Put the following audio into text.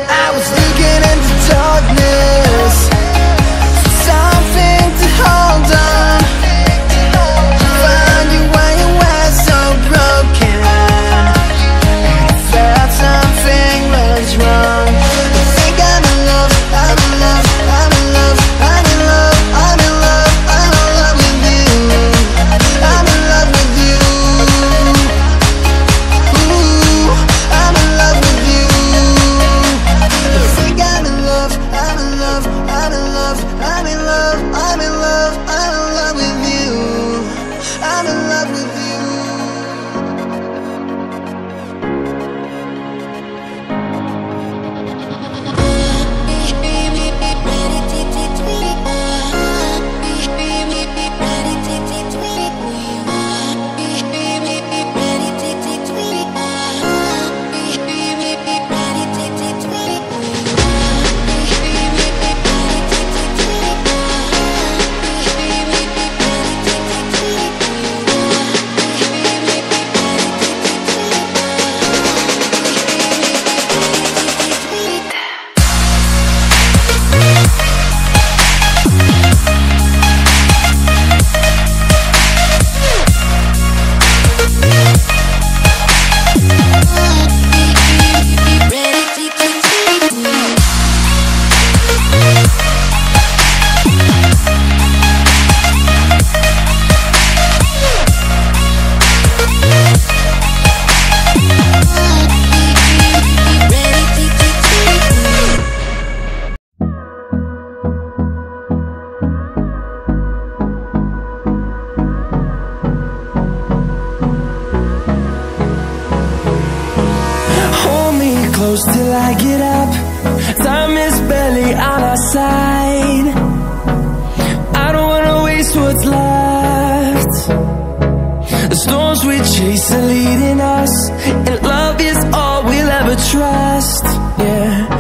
I was looking into darkness for something to hold on. Found you when you were so broken, and I felt something was wrong. I think I'm in love, I'm in love, I'm in love, I'm in love, I'm in love, I'm in love with you. I'm in love with you. Ooh, I'm in love with you. I think I'm in love, I'm in love, I'm in love, I'm in love, I'm in love, I'm in love with you. I'm in love with you. Close till I get up. Time is barely on our side. I don't wanna waste what's left. The storms we chase are leading us, and love is all we'll ever trust. Yeah.